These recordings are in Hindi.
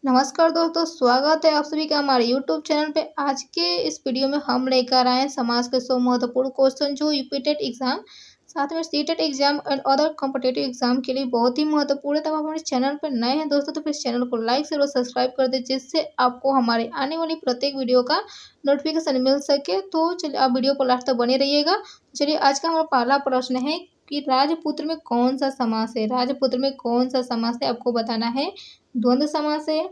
नमस्कार दोस्तों, स्वागत है आप सभी का हमारे यूट्यूब चैनल पे। आज के इस वीडियो में हम लेकर आए हैं समाज के 100 महत्वपूर्ण क्वेश्चन जो यूपीटेट एग्जाम साथ में CTET exam and other competitive exam के लिए बहुत ही महत्वपूर्ण है। तब आप हमारे चैनल पर नए हैं दोस्तों तो फिर चैनल को लाइक शेयर और सब्सक्राइब कर दे, जिससे आपको हमारे आने वाली प्रत्येक वीडियो का नोटिफिकेशन मिल सके। तो चलिए आप वीडियो को लास्ट तक बने रहिएगा। चलिए आज का हमारा पहला प्रश्न है कि राजपुत्र में कौन सा समास है। राजपुत्र में कौन सा समास है आपको बताना है। द्वंद्व समास है,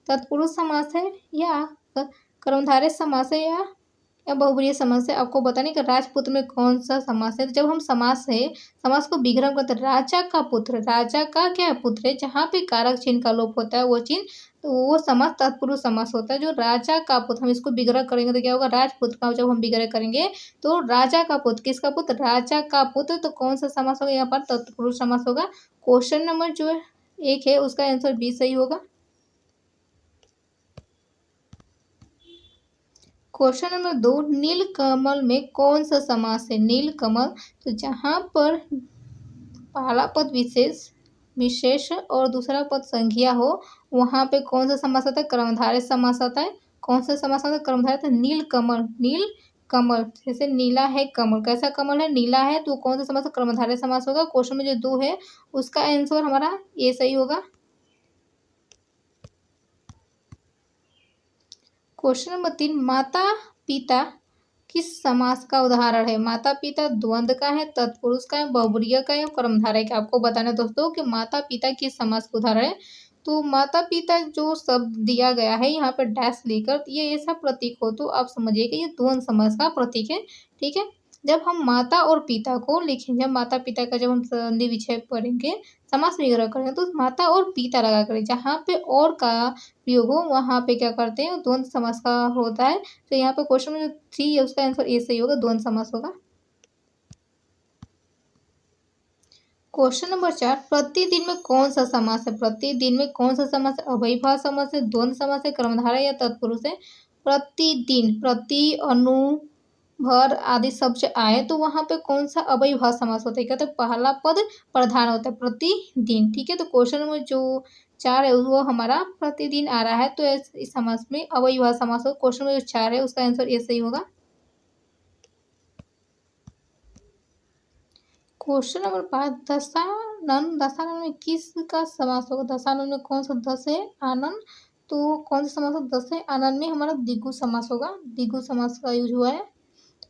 तत्पुरुष समास है या कर्मधारय समास है या बहुब्रीहि समास है। आपको बताने कि राजपुत्र में कौन सा समास है। जब हम समास है, समास को विग्रह करते हैं, राजा का पुत्र, राजा का क्या पुत्र है, जहाँ पे कारक चिन्ह का लोप होता है वो चिन्ह, तो वो समास तत्पुरुष समास होता है। जो राजा का पुत्र, हम इसको विग्रह करेंगे तो क्या होगा, राजपुत्र का जब हम विग्रह करेंगे तो राजा का पुत्र, किसका पुत्र, राजा का पुत्र, तो कौन सा समास होगा, यहाँ पर तत्पुरुष समास होगा। क्वेश्चन नंबर जो 1 है उसका आंसर बी सही होगा। क्वेश्चन नंबर 2, नीलकमल में कौन सा समास है। नीलकमल, तो जहाँ पर पहला पद विशेष और दूसरा पद संज्ञा हो, वहाँ पे कौन सा समास आता है, कर्मधारय समास आता है। कौन सा समास आता है, कर्मधारय। तो नीलकमल, नीलकमल जैसे नीला है कमल, कैसा कमल है, नीला है, तो कौन सा समास, कर्मधारय समास होगा। क्वेश्चन में जो 2 है उसका आंसर हमारा ये सही होगा। क्वेश्चन नंबर 3, माता पिता किस समास का उदाहरण है। माता पिता द्वंद्व का है, तत्पुरुष का है, बहुब्रीहि का है, कर्मधारय का। आपको बताना है दोस्तों कि माता पिता किस समास का उदाहरण है। तो माता पिता जो शब्द दिया गया है यहाँ पर डैश लेकर, ये ऐसा प्रतीक हो तो आप समझिए कि ये द्वंद्व समास का प्रतीक है। ठीक है, जब हम माता और पिता को लिखेंगे, जब माता पिता का जब हम संधि विच्छेद पढ़ेंगे, समास विग्रह करेंगे, तो माता और पिता लगा करें, जहाँ पे और का प्रयोग हो वहाँ पे क्या करते हैं, द्वंद्व समास का होता है। तो यहाँ पे क्वेश्चन में जो 3 है उसका आंसर ए सही होगा, द्वंद्व समास होगा। क्वेश्चन नंबर 4, प्रतिदिन में कौन सा समास है। प्रतिदिन में कौन सा समास है, अव्ययीभाव समास है, द्वंद्व समास है, कर्मधारय या तत्पुरुष है। प्रतिदिन, प्रति, अनु, भर आदि शब्द आए तो वहां पे कौन सा अव्ययीभाव समास होता है, कहते हैं पहला पद प्रधान होता है, प्रतिदिन। ठीक है, तो क्वेश्चन में जो 4 है वो हमारा प्रतिदिन आ रहा है, तो इस समास में अव्ययीभाव समास हो। क्वेश्चन में जो 4 है उसका आंसर ये सही होगा। क्वेश्चन नंबर 5, दशानन, दशानन में किसका समास होगा। दशानन में कौन सा दस है, आनंद, तो कौन सा समास होगा, दस है आनंद में हमारा द्विगु समास होगा। द्विगु समास का यूज हुआ है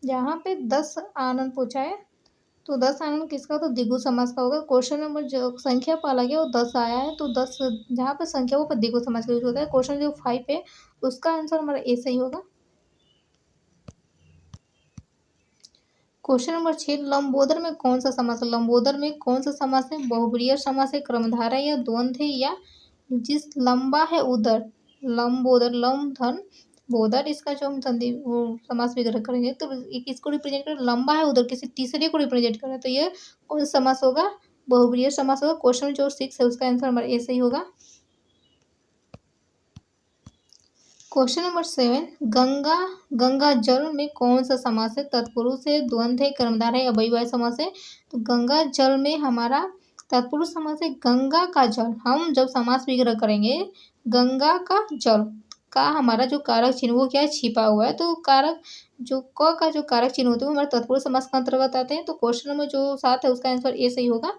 जहाँ पे 10 आनंद पूछा है, तो 10 आनंद किसका, तो द्विगु समास का होगा। क्वेश्चन नंबर जो संख्या पाला गया वो 10 आया है, तो 10 जहाँ पे संख्या वो पर द्विगु समास का यूज होता है। क्वेश्चन जो 5 है उसका आंसर हमारा ए सही होगा। क्वेश्चन नंबर 6, लंबोदर में कौन सा समास है। लंबोदर में कौन सा समास है, बहुब्रीहि समास है, कर्मधारय या द्वंद्व है, या जिस लंबा है उदर, लंबोदर, लम धन बोदर, इसका जो हम संधि वो समास विग्रह करेंगे तो ये किसको रिप्रेजेंट कर, लंबा है उधर, किसी तीसरे को रिप्रेजेंट कर रहा है, तो ये कौन सा समास होगा, बहुब्रीहि समास होगा। क्वेश्चन जो 6 है उसका आंसर हमारा ए सही होगा। क्वेश्चन नंबर 7, गंगा, गंगा जल में कौन सा समास है, तत्पुरुष है, द्वंद्व है, कर्मधारय है, अव्ययीभाव समास है। तो गंगा जल में हमारा तत्पुरुष समास है, गंगा का जल। हम जब समास विग्रह करेंगे, गंगा का जल का हमारा जो कारक चिन्ह वो क्या है, छिपा हुआ है, तो कारक जो क का जो कारक चिन्ह होते हैं वो हमारे तत्पुरुष समास के अंतर्गत आते हैं। तो क्वेश्चन नंबर जो 7 है उसका आंसर ए सही होगा।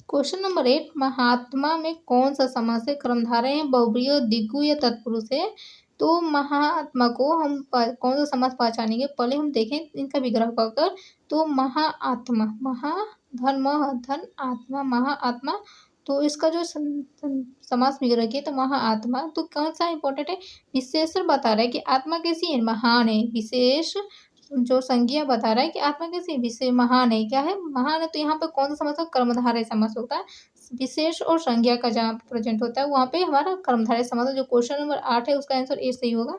क्वेश्चन नंबर 8, महात्मा में कौन सा समास है, कर्मधारय है, बहुब्रीहि, द्विगु या तत्पुरुष है। तो महात्मा को हम कौन सा समास पहचानेंगे, पहले हम देखें इनका विग्रह कर। तो महाआत्मा, महाधन, धन आत्मा, महाआत्मा, तो इसका जो समास विग्रह किया तो महाआत्मा, तो कौन सा इंपॉर्टेंट है, विशेषण बता रहा है कि आत्मा कैसी है, महान है। विशेष जो संज्ञा बता रहा है कि आत्मा कैसी विषय महान है, क्या है, महान है, तो यहाँ पे कौन सा समास होगा, कर्मधारय समास होता है। विशेष और संज्ञा का जहाँ प्रेजेंट होता है वहाँ पे हमारा कर्मधारय समास है। जो क्वेश्चन नंबर 8 है उसका आंसर ए सही होगा।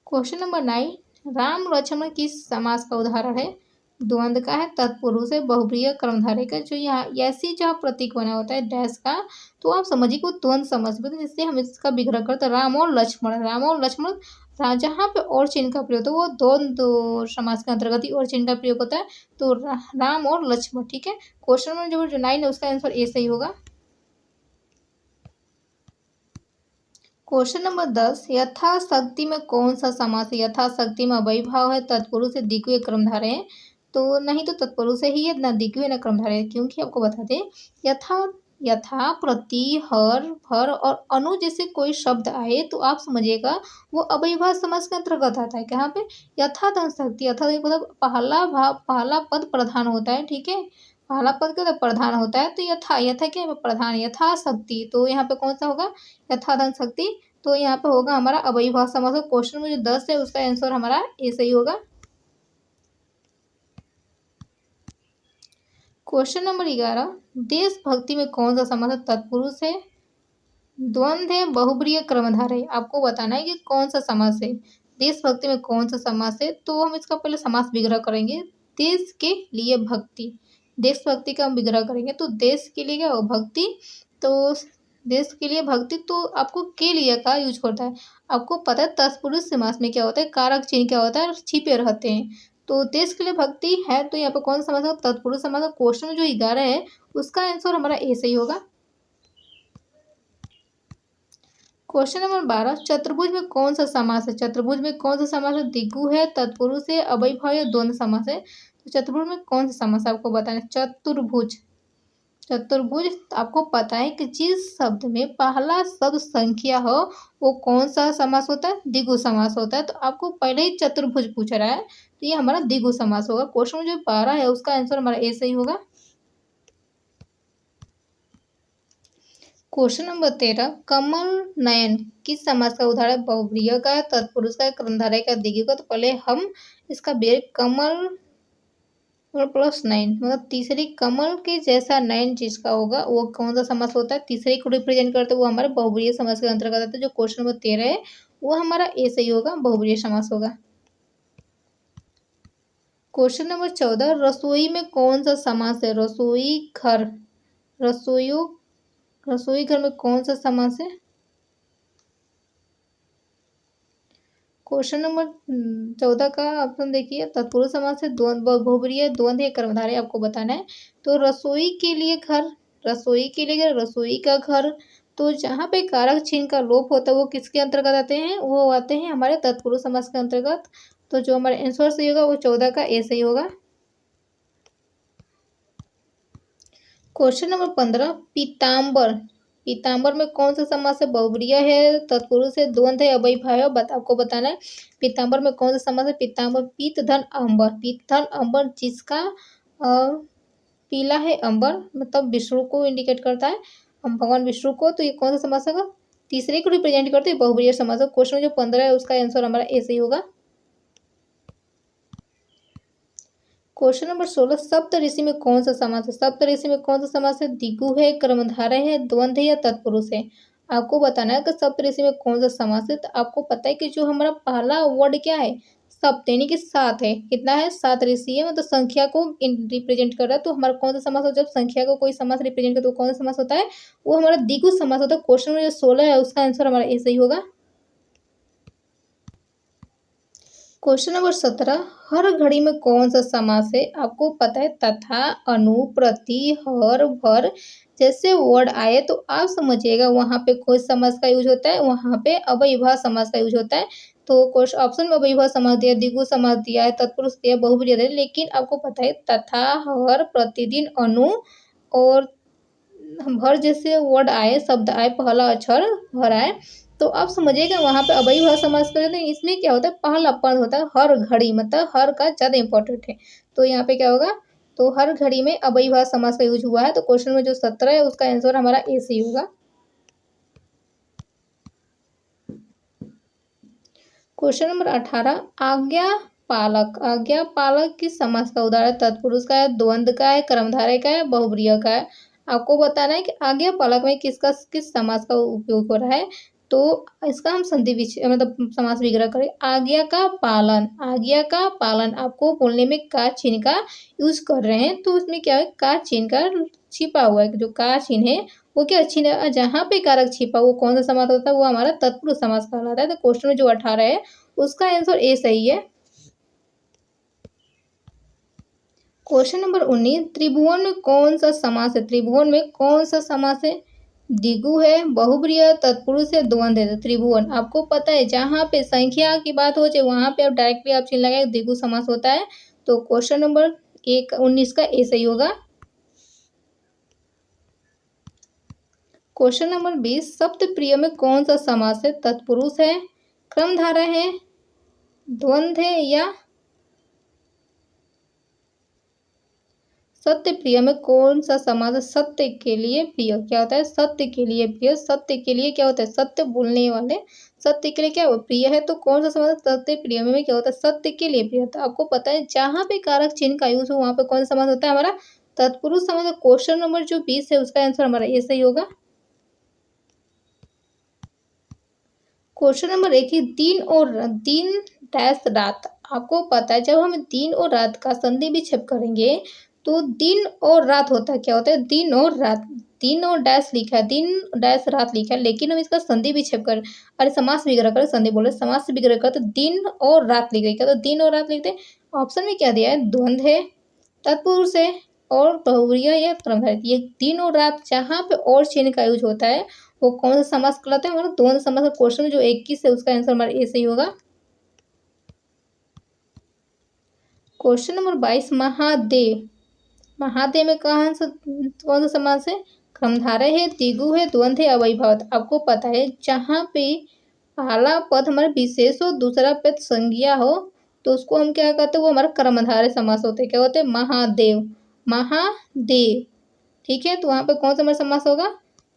क्वेश्चन नंबर 9, राम लक्ष्मण किस समास का उदाहरण है। द्वंद्व का है, तत्पुरुष है, बहुब्रीहि, कर्मधारय का। जो यहाँ ऐसी जहाँ प्रतीक बना होता है डैश का, तो आप समझिए कि वो द्वंद्व समास होता है, जिससे हम इसका विग्रह करते हैं, राम और लक्ष्मण, राम और लक्ष्मण जहाँ पे और चिन्ह का प्रयोग होता है वो द्वंद्व समास के अंतर्गत ही और चिन्ह का प्रयोग होता है। तो राम और लक्ष्मण, ठीक है। क्वेश्चन नंबर जो 9 है उसका आंसर ए सही होगा। क्वेश्चन नंबर 10, यथाशक्ति में कौन सा समास है? यथाशक्ति में अव्ययीभाव है, तत्पुरुष है, द्विगु कर्मधारय है। तो नहीं तो तत्पुरुष है ही है, ना द्विगु है ना कर्मधारय है, क्योंकि आपको बता दें यथा यथा प्रति हर भर और अनु जैसे कोई शब्द आए तो आप समझिएगा वो अव्ययीभाव समास के अंतर्गत आता है। कहाँ पे? यथा धन शक्ति, यथा मतलब पहला पद प्रधान होता है, ठीक है। पहला पद क्या होता है? प्रधान होता है। तो यथा क्या है? प्रधान। यथाशक्ति, तो यहाँ पे कौन सा होगा? यथा धन शक्ति। तो यहाँ पे होगा हमारा अव्ययीभाव समास। क्वेश्चन में जो 10 है उसका आंसर हमारा ए सही होगा। क्वेश्चन नंबर 11, देशभक्ति में कौन सा समास है? तत्पुरुष है, द्वंद्व है, बहुब्रीहि कर्मधारय है। आपको बताना है कि कौन सा समास है। देशभक्ति में कौन सा समास है? तो हम इसका पहले समास विग्रह करेंगे। देश के लिए भक्ति, देशभक्ति का हम विग्रह करेंगे। तो देश के लिए क्या हो? भक्ति। तो देश के लिए भक्ति, तो आपको के लिए का यूज होता है। आपको पता है तत्पुरुष समास में क्या होता है? कारक चिन्ह क्या होता है? छिपे रहते हैं। तो देश के लिए भक्ति है, तो यहाँ पर कौन सा समास है? तत्पुरुष समास। क्वेश्चन में जो 11 है उसका आंसर हमारा ए सही होगा। क्वेश्चन नंबर 12, चतुर्भुज में कौन सा समास है? चतुर्भुज में कौन सा समास है? द्विगु है, तत्पुरुष है, अव्ययीभाव या द्वंद्व समास है। तो चतुर्भुज में कौन सा समास है आपको बताना है। चतुर्भुज, चतुर्भुज आपको पता है कि जिस शब्द में पहला शब्द संख्या हो वो कौन सा समास होता है? द्विगु समास होता है। तो आपको पहले ही चतुर्भुज पूछ रहा है, तो ये हमारा द्विगु समास होगा। क्वेश्चन जो 12 है उसका आंसर हमारा ए सही होगा। क्वेश्चन नंबर 13, कमल नयन किस समास का उदाहरण? बहुब्रीहि का, तत्पुरुष का, कर्मधारय का, द्विगु का। तो पहले हम इसका कमल और प्लस नयन मतलब तीसरी कमल के जैसा नयन जिसका होगा वो कौन सा समास होता है? तीसरे को रिप्रेजेंट करते वो हमारे बहुब्रीहि समास के अंतर्गत आता है। जो क्वेश्चन नंबर 13 है वो हमारा ए सही होगा, बहुब्रीहि समास होगा। क्वेश्चन नंबर 14, रसोई में कौन सा समास है? रसोई घर, रसोई घर में कौन सा समास है? क्वेश्चन नंबर 14 का ऑप्शन देखिए, तत्पुरुष समास है, बहुब्रीहि, द्वंद्व है, कर्मधारय आपको बताना है। तो रसोई के लिए घर, रसोई के लिए रसोई का घर। तो जहाँ पे कारक चिन्ह का लोप होता है वो किसके अंतर्गत आते हैं? वो आते हैं हमारे तत्पुरुष समास के अंतर्गत। तो जो हमारा आंसर सही होगा वो 14 का ए सही होगा। क्वेश्चन नंबर 15, पीताम्बर, पीताम्बर में कौन सा समास है? बहुब्रीहि है, तत्पुरुष है, द्वंद्व है, अव्ययीभाव है। आपको बताना है पीताम्बर में कौन सा समास है। पीताम्बर, पीत धन अंबर, पीत धन अंबर जिसका पीला है अंबर मतलब विष्णु को इंडिकेट करता है, भगवान विष्णु को। तो ये कौन सा समास होगा? तीसरे को रिप्रेजेंट करते हैं, बहुब्रीहि समास। क्वेश्चन जो 15 है उसका आंसर हमारा ए सही होगा। क्वेश्चन नंबर 16, सप्तऋषि में कौन सा समास है? सप्तऋषि में कौन सा समास है? द्विगु है, कर्मधारय है, द्वंद्व है या तत्पुरुष है। आपको बताना है कि सप्तऋषि में कौन सा समास है। तो आपको पता है कि जो हमारा पहला वर्ड क्या है? सप्त यानी कि 7 है। कितना है? 7 ऋषि है, मतलब संख्या को रिप्रेजेंट कर रहा है। तो हमारा कौन सा समास हो? जब संख्या को कोई समास रिप्रेजेंट करता है तो कौन सा समास होता है? वो हमारा द्विगु समास होता है। क्वेश्चन में जो 16 है उसका आंसर हमारा ए सही होगा। क्वेश्चन नंबर 17, हर घड़ी में कौन सा समास है? आपको पता है तथा, अनु, प्रति, हर, भर जैसे वर्ड आए तो आप समझिएगा वहाँ पे कोई समास का यूज होता है, वहाँ पे अव्ययीभाव समास का यूज होता है। तो क्वेश्चन ऑप्शन में अव्ययीभाव समास दिया, द्विगु समास दिया है, तत्पुरुष दिया, बहुब्रीहि दिया, लेकिन आपको पता है तथा, हर, प्रतिदिन, अनु और भर जैसे वर्ड आए, शब्द आए, पहला अक्षर भर आए तो आप समझिएगा वहाँ पे अव्ययीभाव समास कर देते हैं। इसमें क्या होता है? पहला पद होता है हर घड़ी, मतलब हर का ज़्यादा इंपॉर्टेंट है। तो यहाँ पे क्या होगा? तो हर घड़ी में अव्ययीभाव समास का यूज हुआ है। तो क्वेश्चन में जो 17 है उसका आंसर हमारा ए सही होगा। क्वेश्चन नंबर 18, आज्ञा पालक, आज्ञा पालक किस समास का उदाहरण? तत्पुरुष का है, द्वंद्व का है, कर्मधारय का है, बहुब्रीहि का है। आपको बताना है कि आज्ञा पालक में किस समास का उपयोग हो रहा है। तो इसका हम संधि मतलब समास विग्रह करें। आज्ञा का पालन, आज्ञा का पालन आपको बोलने में का चिन्ह का यूज कर रहे हैं। तो उसमें क्या है? का चिन्ह का छिपा हुआ है, जो का चिन्ह है वो क्या चिन्ह है? जहाँ पे कारक छिपा वो कौन सा समास होता है? वो हमारा तत्पुरुष समास कहलाता है। तो क्वेश्चन में जो 18 है उसका आंसर ए सही है। क्वेश्चन नंबर 19, त्रिभुवन में कौन सा समास है? त्रिभुवन में कौन सा समास है? द्विगु है, बहुब्रीहि है, तत्पुरुष है, द्वंद्व है। तो त्रिभुवन आपको पता है जहां पे संख्या की बात हो जाए वहां पे आप डायरेक्टली आप चिन्ह लगाए द्विगु समास होता है। तो क्वेश्चन नंबर 19 का ए सही होगा। क्वेश्चन नंबर 20, सप्तप्रिय में कौन सा समास है? तत्पुरुष है, क्रमधारय है, द्वंद्व है या सत्य प्रिय में कौन सा समास है? सत्य के लिए प्रिय क्या होता है? सत्य के लिए प्रिय। सत्य के लिए क्या होता है? सत्य बोलने वाले। सत्य के लिए क्या प्रिय है, तो कौन सा समास? सत्य प्रिय में क्या होता है? सत्य के लिए प्रिय। तो आपको पता है जहां पे कारक चिन्ह का यूज हो वहां पे कौन सा समास होता है? हमारा तत्पुरुष समास। क्वेश्चन नंबर जो 20 है उसका आंसर हमारा ये सही होगा। क्वेश्चन नंबर 21, दिन डैश रात। आपको पता है जब हम दिन और रात का संधि विच्छेद करेंगे तो दिन और रात होता है, क्या होता है? दिन और रात। दिन और डैश लिखा है, दिन डैश रात लिखा है, लेकिन हम इसका संधि विच्छेद कर, अरे समास विग्रह कर, संधि बोले समास विग्रह कर, तो दिन और रात लिख क्या? तो दिन और रात लिखते। ऑप्शन में क्या दिया है? द्वंद्व है, तत्पुरुष है और बहुब्रीहि या क्रमधारय। ये दिन और रात जहाँ पे और चिन्ह का यूज होता है वो कौन सा समास कहलाता है? हमारा द्वंद्व समास। क्वेश्चन में जो 21 है उसका आंसर हमारा ए सही होगा। Question number 22, Mahadev. महादेव में कौन सा समास है? क्रमधारय है, द्विगु है, द्वंद्व है, अव्ययीभाव। आपको पता है जहाँ पे पहला पद हमारा विशेष हो दूसरा पद संज्ञा हो तो उसको हम क्या कहते हैं? वो हमारा क्रमधारय समास होते हैं। क्या होते हैं? महादेव, महादेव। ठीक है, तो वहाँ पे कौन सा हमारा समास होगा?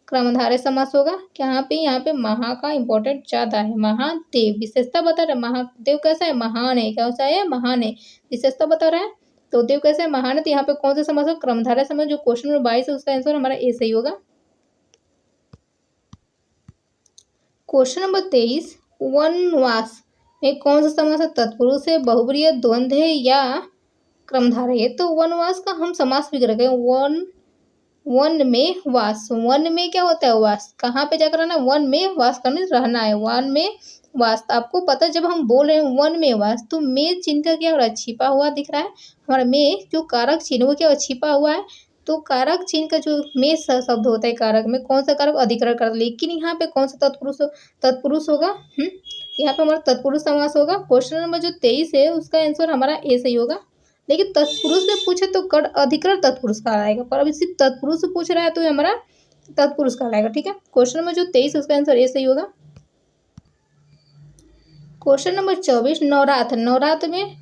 क्रमधारय समास होगा। यहाँ पे महा का इंपॉर्टेंट ज्यादा है। महादेव विशेषता बता रहा है, महादेव कैसा है? महान है। कैसा है? महान है, विशेषता बता रहा है। तो देव कैसे है? महान है। तो यहाँ पे कौन सा समास है? क्रमधारय समास। जो क्वेश्चन नंबर 22 है उसका आंसर हमारा ए सही होगा। क्वेश्चन नंबर 23, वनवास में कौन सा समास है? तत्पुरुष है, बहुब्रीहि है, द्वंद्व है या क्रमधारय है। तो वनवास का हम समास विग्रह करें। वन में वास। वन में क्या होता है? वास। कहाँ पे जाकर रहना? वन में वास करने रहना है। वन में वास। आपको पता है जब हम बोल रहे हैं वन में वास तो में चिन्ह का क्या हो रहा है? छिपा हुआ दिख रहा है। हमारा में जो कारक चिन्ह वो क्या छिपा हुआ है। तो कारक चिन्ह का जो में शब्द होता है कारक में कौन सा कारक? अधिकरण कर। लेकिन यहाँ पे कौन सा तत्पुरुष होगा? यहाँ पे हमारा तत्पुरुष समास होगा। क्वेश्चन नंबर जो 23 है उसका आंसर हमारा ए सही होगा। लेकिन तत्पुरुष में पूछे तो कड़ अधिकरण तत्पुरुष कहलाएगा, पर अभी सिर्फ तत्पुरुष से पूछ रहा है तो हमारा तत्पुरुष कहलाएगा। ठीक है, क्वेश्चन नंबर जो 23 उसका आंसर ए सही होगा। Question number 24, Navratra. नवरात्र में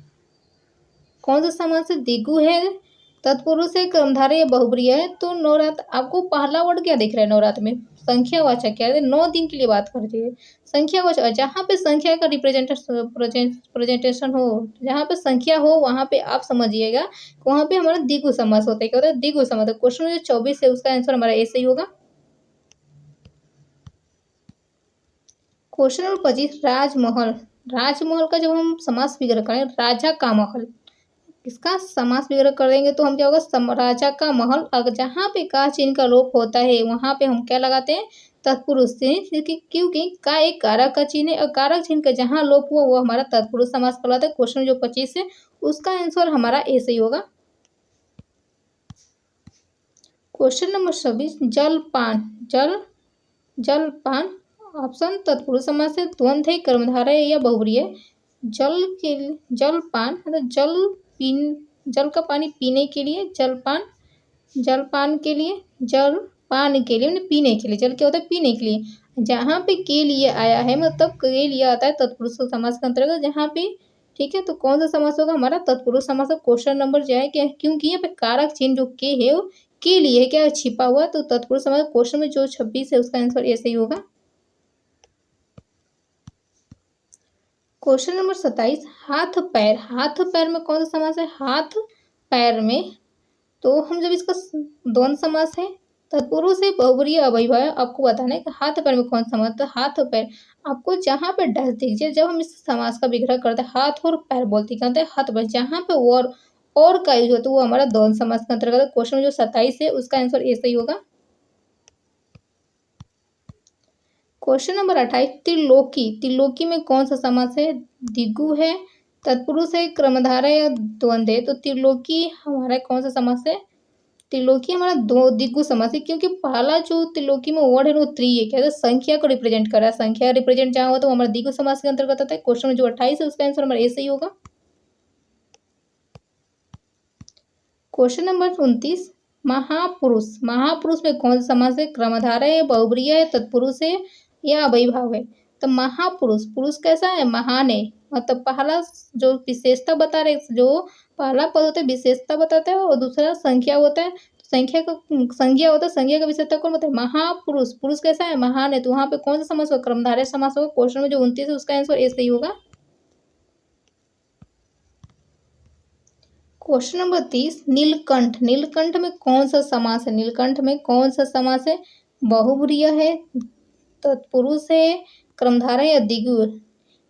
कौन सा समास है? द्विगु है, तत्पुरुष है, क्रमधारय या बहुब्रीहि है। तो नवरात्र आपको पहला वर्ड क्या दिख रहा है? नवरात्र में संख्यावाचक क्या है? 9 दिन के लिए बात करती है। संख्यावाचक जहाँ पे संख्या का प्रेजेंटेशन हो, जहाँ पे संख्या हो वहाँ पे आप समझिएगा वहाँ पे हमारा द्विगु समास होता है। क्या होता है? द्विगु समास। क्वेश्चन जो 24 है उसका आंसर हमारा ए सही होगा। क्वेश्चन नंबर 25, राजमहल। राजमहल का जब हम समास विग्रह करें, राजा का महल, इसका समास विग्रह करेंगे तो हम क्या होगा? राजा का महल। अगर जहाँ पे का चिन्ह का लोप होता है वहां पे हम क्या लगाते हैं? तत्पुरुष से, क्योंकि का एक कारक का चिन्ह है और कारक चिन्ह का जहाँ लोप हुआ वो हमारा तत्पुरुष समास कहलाता है। क्वेश्चन जो 25 है उसका आंसर हमारा ए सही होगा। क्वेश्चन नंबर 26, जलपान। जलपान ऑप्शन तत्पुरुष समास है, द्वंद्व है, कर्मधारय या बहुब्रीहि है। जलपान मतलब जल का पानी पीने के लिए जलपान। जलपान के लिए मतलब पीने के लिए। जल क्या होता है? पीने के लिए। जहाँ पे के लिए आया है मतलब के लिए आता है तत्पुरुष समास के अंतर्गत जहाँ पे। ठीक है, तो कौन सा समास होगा? हमारा तत्पुरुष समास। क्वेश्चन नंबर जो है क्या, क्योंकि यहाँ पे कारक चिन्ह जो के है वो के लिए क्या छिपा हुआ, तो तत्पुरुष समास। क्वेश्चन में जो 26 है उसका आंसर ऐसे ही होगा। क्वेश्चन नंबर 27, हाथ पैर। हाथ पैर में कौन सा समास है? हाथ पैर में तो हम जब इसका द्वंद्व समास है, तत्पुरुष है, बहुब्रीहि अव्ययीभाव है, आपको बताना है कि हाथ पैर में कौन सा समास। तो हाथ पैर आपको जहाँ पे डैश दीजिए, जब हम इस समास का विग्रह करते हैं हाथ और पैर बोलते कहते हैं हाथ पैर, जहाँ पे और का यूज होता है वो हमारा द्वंद्व समास के अंतर्गत। क्वेश्चन में जो 27 है उसका आंसर ऐसा ही होगा। क्वेश्चन नंबर 28, त्रिलोकी। त्रिलोकी में कौन सा समास है? द्विगु है, तत्पुरुष है, क्रमधारय या द्वंद्व है? तो त्रिलोकी हमारा कौन सा समास है? त्रिलोकी हमारा दो द्विगु समास है, क्योंकि पहला जो त्रिलोकी में वर्ड है वो त्रि है, क्या है? संख्या को रिप्रेजेंट कर रहा है। संख्या रिप्रेजेंट जहाँ हो तो हमारा द्विगु समास के अंतर्गत आता है। क्वेश्चन जो 28 है उसका आंसर हमारा ए सही होगा। क्वेश्चन नंबर 29, महापुरुष। महापुरुष में कौन सा समास है? क्रमधारय है, बहुब्रीहि है, तत्पुरुष है या अव्ययीभाव है? तो महापुरुष, पुरुष कैसा है? महान है। मतलब पहला जो विशेषता बता रहे, जो पहला पद होता है विशेषता बताता है और दूसरा संख्या होता है। संख्या का संज्ञा होता है, संज्ञा का विशेषता कौन बताए? महापुरुष। पुरुष कैसा है? महान है। तो वहाँ पे कौन सा समास होगा? क्रमधारय समास होगा। क्वेश्चन में जो 29 है उसका आंसर ए सही होगा। Question number 30, Neelkanth. नीलकंठ में कौन सा समास है? नीलकंठ में कौन सा समास है? बहुब्रीहि है, तत्पुरुष है, क्रमधारय या द्विगु?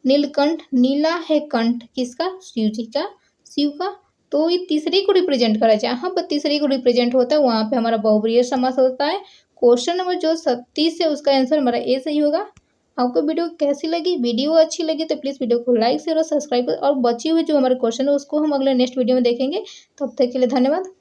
नीलकंठ, नीला है कंठ किसका? शिव जी का, शिव का। तो ये तीसरे को रिप्रेजेंट करा, जहाँ पर तीसरे को रिप्रेजेंट होता है वहाँ पे हमारा बहुब्रीहि समास होता है। क्वेश्चन नंबर जो 37 है उसका आंसर हमारा ए सही होगा। आपको वीडियो कैसी लगी? वीडियो अच्छी लगी तो प्लीज़ वीडियो को लाइक शेयर और सब्सक्राइब कर, और बचे हुए जो हमारे क्वेश्चन है उसको हम अगले नेक्स्ट वीडियो में देखेंगे। तब तक के लिए धन्यवाद।